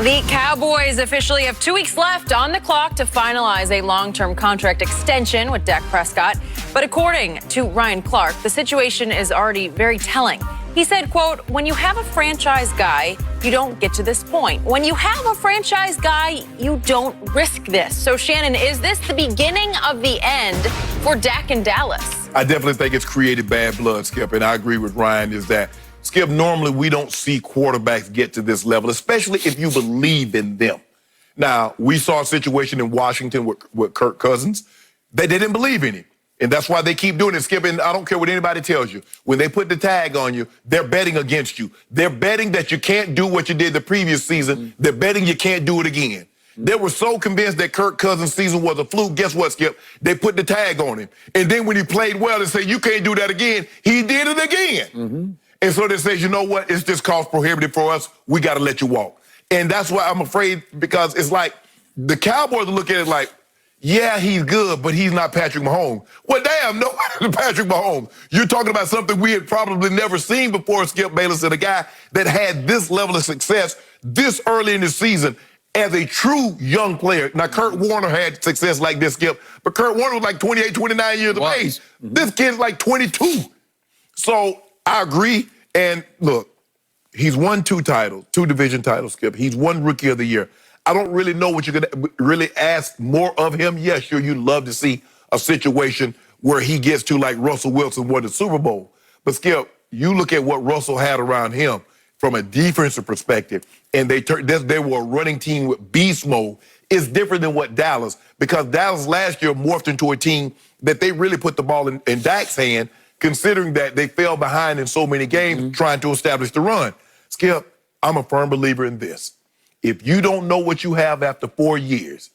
The Cowboys officially have 2 weeks left on the clock to finalize a long-term contract extension with Dak Prescott. But according to Ryan Clark, the situation is already very telling. He said, quote, "When you have a franchise guy, you don't get to this point. When you have a franchise guy, you don't risk this." So, Shannon, is this the beginning of the end for Dak in Dallas? I definitely think it's created bad blood, Skip, and I agree with Ryan is that, Skip, normally we don't see quarterbacks get to this level, especially if you believe in them. Now, we saw a situation in Washington with Kirk Cousins. They didn't believe in him. And that's why they keep doing it, Skip. And I don't care what anybody tells you. When they put the tag on you, they're betting against you. They're betting that you can't do what you did the previous season. They're betting you can't do it again. They were so convinced that Kirk Cousins' season was a fluke. Guess what, Skip? They put the tag on him. And then when he played well, they say, you can't do that again. He did it again. And so they say, you know what? It's just cost prohibitive for us. We got to let you walk. And that's why I'm afraid, because it's like the Cowboys look at it like, yeah, he's good, but he's not Patrick Mahomes. Well, damn, nobody's Patrick Mahomes. You're talking about something we had probably never seen before, Skip Bayless, and a guy that had this level of success this early in the season as a true young player. Now, Kurt Warner had success like this, Skip, but Kurt Warner was like 28, 29 years of age. This kid's like 22. So I agree. And look, he's won 2 titles, 2 division titles, Skip. He's won Rookie of the Year. I don't really know what you're going to really ask more of him. Yeah, sure, you'd love to see a situation where he gets to like Russell Wilson won the Super Bowl. But, Skip, you look at what Russell had around him from a defensive perspective, and they were a running team with beast mode. It's different than what Dallas, because Dallas last year morphed into a team that they really put the ball in Dak's hand, considering that they fell behind in so many games trying to establish the run. Skip, I'm a firm believer in this. If you don't know what you have after 4 years,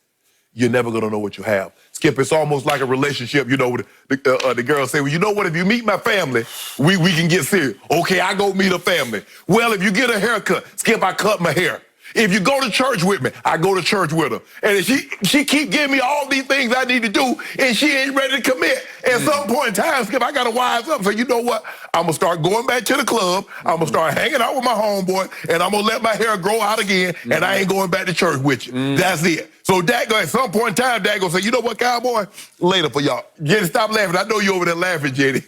you're never going to know what you have. Skip, it's almost like a relationship, you know, the girls say, well, you know what, if you meet my family, we can get serious. Okay, I go meet a family. Well, if you get a haircut, Skip, I cut my hair. If you go to church with me, I go to church with her. And if she keep giving me all these things I need to do, and she ain't ready to commit. At some point in time, Skip, I got to wise up. So you know what? I'm going to start going back to the club. I'm going to start hanging out with my homeboy, and I'm going to let my hair grow out again, and I ain't going back to church with you. That's it. So Dak, at some point in time, Dak going to say, you know what, Cowboy? Later for y'all. Jenny, stop laughing. I know you over there laughing, Jenny.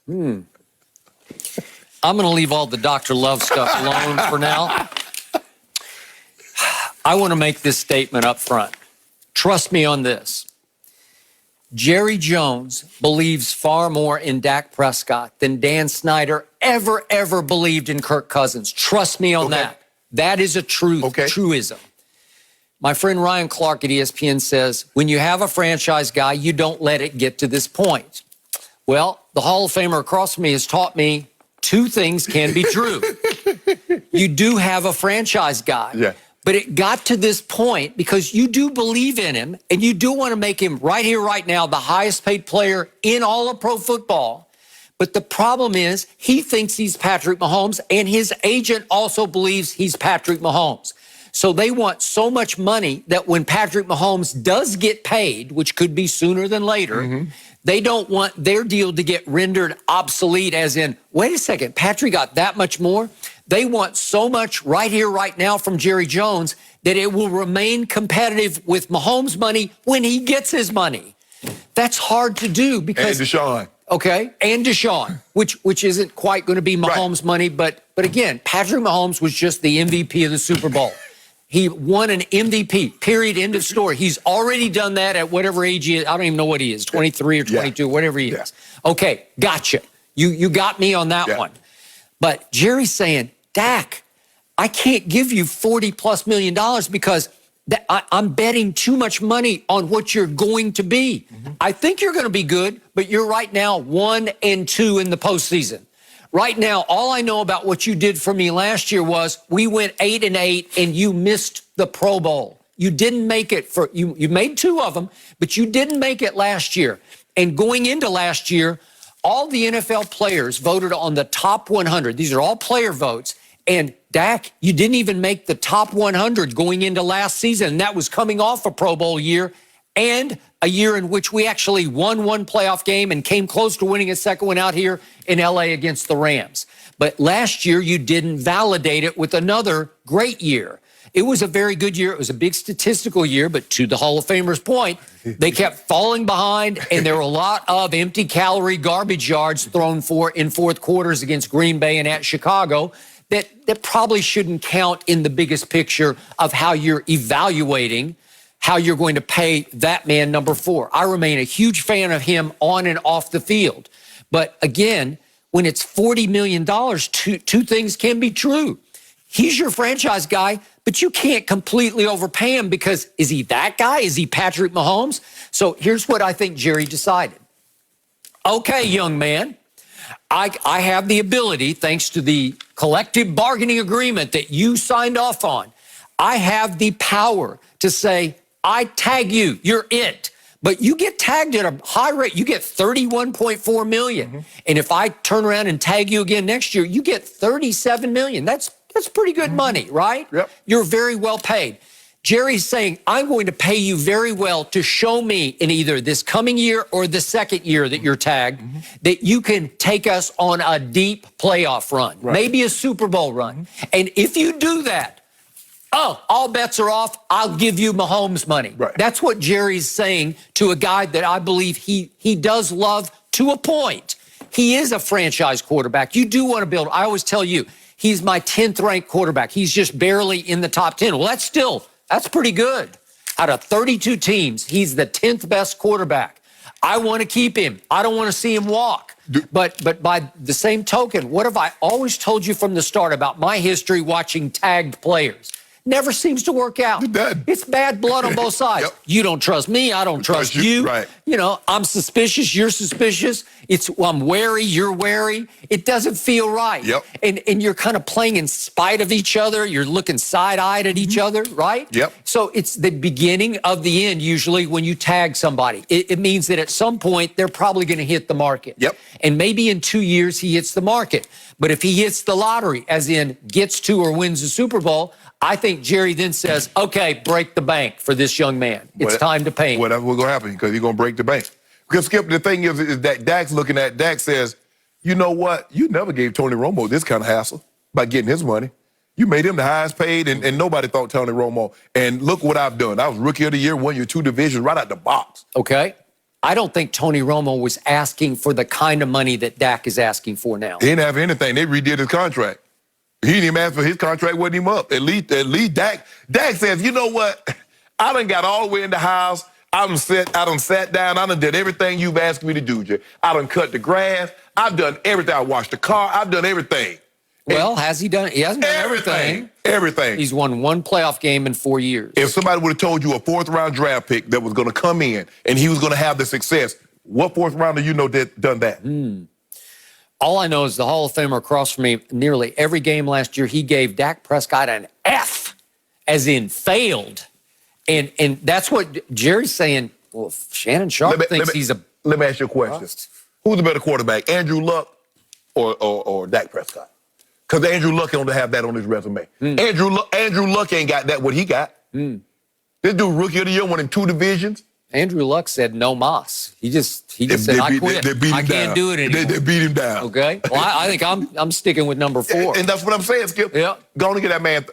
I'm going to leave all the Dr. Love stuff alone for now. I want to make this statement up front. Trust me on this. Jerry Jones believes far more in Dak Prescott than Dan Snyder ever believed in Kirk Cousins. Trust me on that. That is a truism. My friend Ryan Clark at ESPN says, when you have a franchise guy, you don't let it get to this point. Well, the Hall of Famer across from me has taught me 2 things can be true. You do have a franchise guy. Yeah. But it got to this point because you do believe in him, and you do want to make him right here, right now, the highest paid player in all of pro football. But the problem is he thinks he's Patrick Mahomes, and his agent also believes he's Patrick Mahomes. So they want so much money that when Patrick Mahomes does get paid, which could be sooner than later, they don't want their deal to get rendered obsolete, as in, wait a second, Patrick got that much more? They want so much right here, right now from Jerry Jones that it will remain competitive with Mahomes' money when he gets his money. That's hard to do because... And Deshaun. Okay, and Deshaun, which isn't quite going to be Mahomes' money. But again, Patrick Mahomes was just the MVP of the Super Bowl. He won an MVP, period, end of story. He's already done that at whatever age he is. I don't even know what he is, 23 or 22, whatever he is. Okay, gotcha. You got me on that one. But Jerry's saying, Dak, I can't give you $40+ million because I'm betting too much money on what you're going to be. I think you're going to be good, but you're right now 1-2 in the postseason. Right now, all I know about what you did for me last year was we went 8-8 and you missed the Pro Bowl. You didn't make it for, you made 2 of them, but you didn't make it last year. And going into last year, all the NFL players voted on the top 100. These are all player votes. And Dak, you didn't even make the top 100 going into last season. And that was coming off a Pro Bowl year and a year in which we actually won 1 playoff game and came close to winning a second one out here in LA against the Rams. But last year, you didn't validate it with another great year. It was a very good year. It was a big statistical year, but to the Hall of Famers' point, they kept falling behind, and there were a lot of empty calorie garbage yards thrown in fourth quarters against Green Bay and at Chicago that probably shouldn't count in the biggest picture of how you're evaluating how you're going to pay that man number 4. I remain a huge fan of him on and off the field. But again, when it's $40 million, two things can be true. He's your franchise guy, but you can't completely overpay him because is he that guy? Is he Patrick Mahomes? So here's what I think Jerry decided. Okay, young man, I have the ability, thanks to the collective bargaining agreement that you signed off on, I have the power to say, I tag you, you're it. But you get tagged at a high rate. You get $31.4 million. And if I turn around and tag you again next year, you get $37 million. That's pretty good money, right? Yep. You're very well paid. Jerry's saying, I'm going to pay you very well to show me in either this coming year or the second year that you're tagged that you can take us on a deep playoff run, maybe a Super Bowl run. And if you do that, all bets are off. I'll give you Mahomes money. Right. That's what Jerry's saying to a guy that I believe he does love to a point. He is a franchise quarterback. You do want to build. I always tell you, he's my 10th ranked quarterback. He's just barely in the top 10. Well, that's pretty good. Out of 32 teams, he's the 10th best quarterback. I want to keep him. I don't want to see him walk. But by the same token, what have I always told you from the start about my history watching tagged players? Never seems to work out. It's bad blood on both sides. Yep. You don't trust me. I don't trust you. Right. You know, I'm suspicious. You're suspicious. I'm wary. You're wary. It doesn't feel right. Yep. And you're kind of playing in spite of each other. You're looking side-eyed at each other, right? Yep. So it's the beginning of the end usually when you tag somebody. It means that at some point they're probably going to hit the market. Yep. And maybe in 2 years he hits the market. But if he hits the lottery, as in gets to or wins the Super Bowl, I think Jerry then says, okay, break the bank for this young man. It's time to pay him. Well, that's what's going to happen because he's going to break the bank. Because, Skip, the thing is that Dak says, you know what? You never gave Tony Romo this kind of hassle by getting his money. You made him the highest paid, and nobody thought Tony Romo. And look what I've done. I was Rookie of the Year, won your 2 divisions right out the box. Okay. I don't think Tony Romo was asking for the kind of money that Dak is asking for now. He didn't have anything. They redid his contract. He didn't even ask for his contract, wasn't even up. At least Dak says, you know what? I done got all the way in the house. I done sat down. I done did everything you've asked me to do, Jay. I done cut the grass. I've done everything. I washed the car. I've done everything. Well, has he done? He hasn't done everything. Everything. He's won 1 playoff game in 4 years. If somebody would have told you a 4th-round draft pick that was going to come in and he was going to have the success, what 4th rounder you know that done that? All I know is the Hall of Famer across from me, nearly every game last year, he gave Dak Prescott an F, as in failed. And that's what Jerry's saying. Well, Shannon Sharp thinks he's a... Let me ask you a question. Who's the better quarterback, Andrew Luck or Dak Prescott? Because Andrew Luck don't have that on his resume. Andrew Luck ain't got that what he got. This dude Rookie of the Year won in 2 divisions. Andrew Luck said no mas. He just said, I quit. I can't do it anymore. They beat him down. Okay. Well, I think I'm sticking with number 4. And that's what I'm saying, Skip. Yeah. Go on and get that man,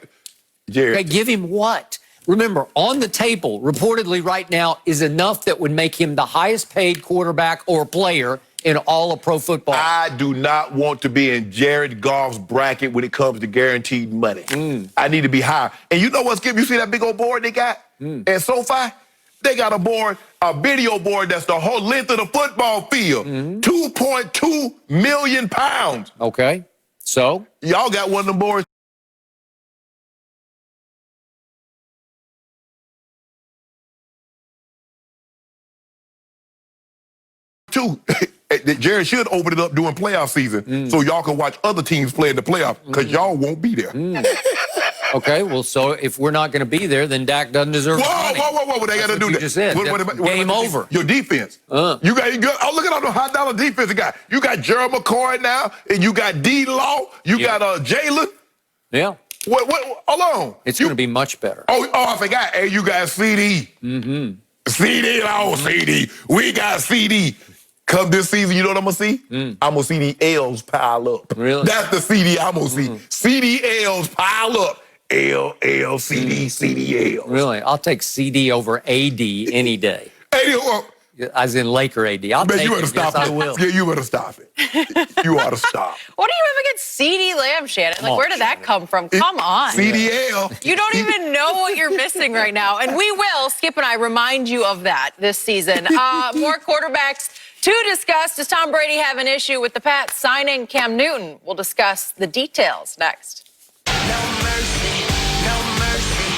Jerry. Okay, give him what? Remember, on the table, reportedly right now, is enough that would make him the highest paid quarterback or player in all of pro football. I do not want to be in Jared Goff's bracket when it comes to guaranteed money. I need to be higher. And you know what, Skip? You see that big old board they got? And SoFi? They got a video board that's the whole length of the football field. 2.2 million pounds. Okay. So? Y'all got one of them boards. Too. Jerry should open it up during playoff season so y'all can watch other teams play in the playoff because y'all won't be there. Okay, well, so if we're not going to be there, then Dak doesn't deserve money. Whoa, they got to do that. You just said. Game over. Your defense. You got, look at all the high dollar defense you got. You got Gerald McCoy now, and you got D-Law. You got Jalen. Yeah. Hold on. It's going to be much better. Oh, I forgot. Hey, you got CD. CD. We got CD. Come this season, you know what I'm going to see? I'm going to see the L's pile up. Really? That's the CD I'm going to see. CDLs pile up. L, CD, CDL. Really? I'll take CD over AD any day. As in Laker AD. I'll take you better it. stop Yes, it. I will. Yeah, you better stop it. You ought to stop. What do you have against CD Lamb, Shannon? Like, where did that come from? Come on. CDL. You don't even know what you're missing right now. And we will, Skip and I, remind you of that this season. More quarterbacks to discuss. Does Tom Brady have an issue with the Pats signing Cam Newton? We'll discuss the details next.